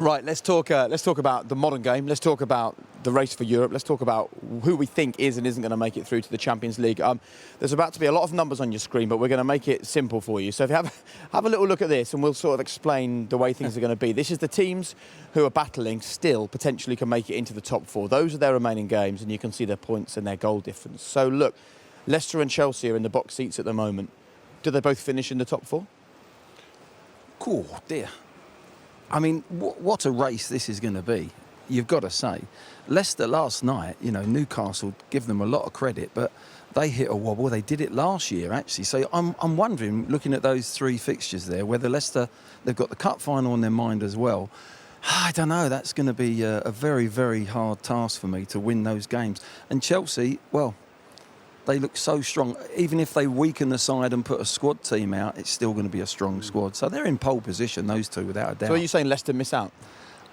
Right, let's talk about the modern game. Let's talk about the race for Europe. Let's talk about who we think is and isn't going to make it through to the Champions League. There's about to be a lot of numbers on your screen, but we're going to make it simple for you. So if you have a little look at this, and we'll sort of explain the way things are going to be. This is the teams who are battling still potentially can make it into the top four. Those are their remaining games, and you can see their points and their goal difference. So look, Leicester and Chelsea are in the box seats at the moment. Do they both finish in the top four? Oh, dear. I mean, what a race this is going to be, you've got to say. Leicester last night, you know, Newcastle, give them a lot of credit, but they hit a wobble. They did it last year, actually. So I'm wondering, looking at those three fixtures there, whether Leicester, they've got the cup final on their mind as well. I don't know. That's going to be a very, very hard task for me to win those games. And Chelsea, well, they look so strong. Even if they weaken the side and put a squad team out, it's still going to be a strong squad. So they're in pole position, those two, without a doubt. So are you saying Leicester miss out?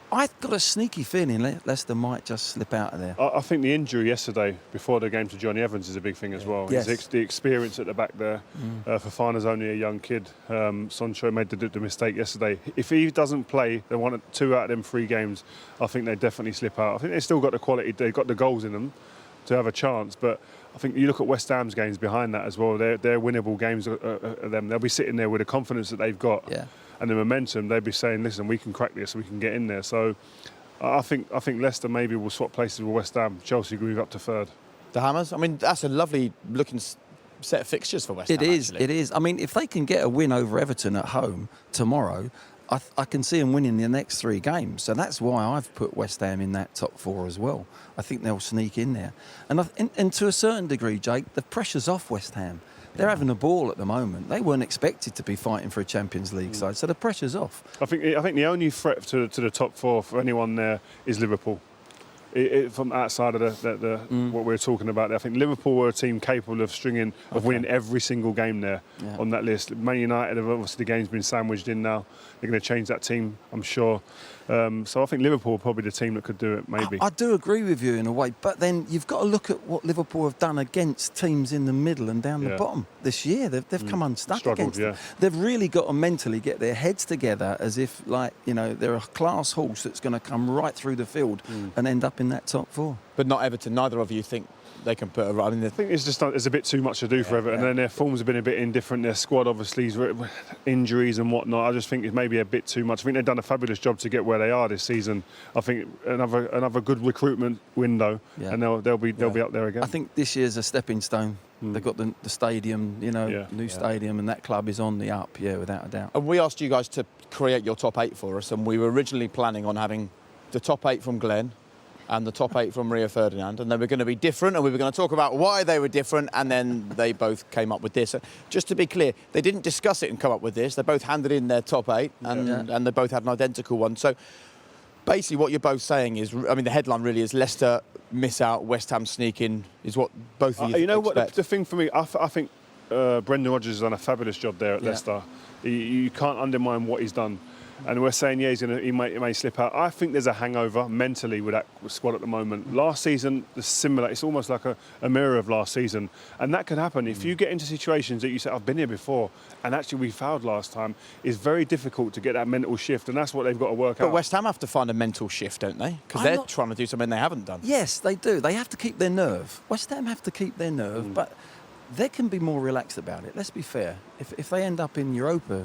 I've got a sneaky feeling Leicester might just slip out of there. I think the injury yesterday before the game to Johnny Evans is a big thing as well. Yes. The experience at the back there. Fofana's only a young kid. Sancho made the mistake yesterday. If he doesn't play, they want 2 out of them 3 games, I think they definitely slip out. I think they've still got the quality, they've got the goals in them to have a chance, but I think you look at West Ham's games behind that as well. They're winnable games. Them, they'll be sitting there with the confidence that they've got and the momentum. They'll be saying, "Listen, we can crack this. We can get in there." So, I think Leicester maybe will swap places with West Ham. Chelsea move up to third. The Hammers. I mean, that's a lovely looking set of fixtures for West Ham. It is. Actually. It is. I mean, if they can get a win over Everton at home tomorrow, I can see them winning the next 3 games. So that's why I've put West Ham in that top 4 as well. I think they'll sneak in there. And to a certain degree, Jake, the pressure's off West Ham. They're having a ball at the moment. They weren't expected to be fighting for a Champions League side, so the pressure's off. I think the only threat to the top 4 for anyone there is Liverpool. From outside of what we're talking about there, I think Liverpool were a team capable of winning every single game there on that list. Man United have obviously the game's been sandwiched in now. They're going to change that team, I'm sure. So I think Liverpool are probably the team that could do it, maybe. I do agree with you in a way, but then you've got to look at what Liverpool have done against teams in the middle and down the bottom this year. They've come unstuck against them. They've really got to mentally get their heads together as if, like, you know, they're a class horse that's going to come right through the field and end up in that top 4. But not Everton. Neither of you think they can put a run in. I think it's a bit too much to do for Everton, and then their forms have been a bit indifferent. Their squad, obviously, injuries and whatnot. I just think it's maybe a bit too much. I think they've done a fabulous job to get where they are this season. I think another good recruitment window, and they'll be up there again. I think this year's a stepping stone. They've got the stadium, new stadium, and that club is on the up, without a doubt. And we asked you guys to create your top 8 for us, and we were originally planning on having the top 8 from Glenn and the top 8 from Rio Ferdinand, and they were going to be different, and we were going to talk about why they were different, and then they both came up with this. So just to be clear, they didn't discuss it and come up with this. They both handed in their top 8, and they both had an identical one. So basically what you're both saying is, I mean, the headline really is Leicester miss out, West Ham sneak in, is what both of you You know expect. what, the thing for me, I think Brendan Rodgers has done a fabulous job there at Leicester. You can't undermine what he's done. And we're saying, he may slip out. I think there's a hangover mentally with that squad at the moment. Last season, similar. It's almost like a mirror of last season. And that could happen. If you get into situations that you say, I've been here before, and actually we fouled last time, it's very difficult to get that mental shift. And that's what they've got to work out. But West Ham have to find a mental shift, don't they? Because they're trying to do something they haven't done. Yes, they do. They have to keep their nerve. West Ham have to keep their nerve, but they can be more relaxed about it. Let's be fair. If they end up in Europa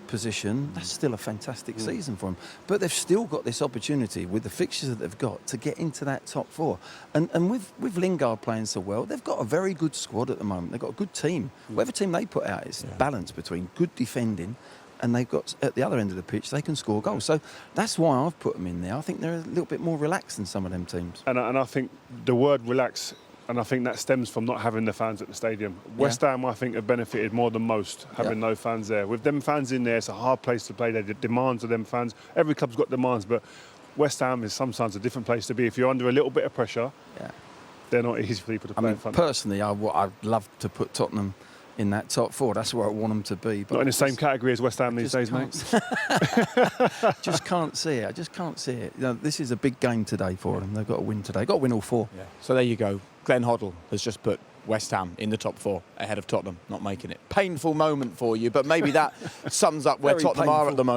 position, that's still a fantastic season for them. But they've still got this opportunity with the fixtures that they've got to get into that top 4. And with Lingard playing so well, they've got a very good squad at the moment. They've got a good team. Whatever team they put out is balanced between good defending, and they've got, at the other end of the pitch, they can score goals. So that's why I've put them in there. I think they're a little bit more relaxed than some of them teams. And I think the word relax, and I think that stems from not having the fans at the stadium. West Ham, I think, have benefited more than most having no fans there. With them fans in there, it's a hard place to play. The demands of them fans. Every club's got demands, but West Ham is sometimes a different place to be. If you're under a little bit of pressure, they're not easy for people to play in front of. Personally, I'd love to put Tottenham in that top 4. That's where I want them to be. But not in the same category as West Ham these days, mate. Just can't see it. I just can't see it. This is a big game today for them. They've got to win today. Got to win all 4. Yeah. So there you go. Glenn Hoddle has just put West Ham in the top 4 ahead of Tottenham, not making it. Painful moment for you, but maybe that sums up where Tottenham are at the moment.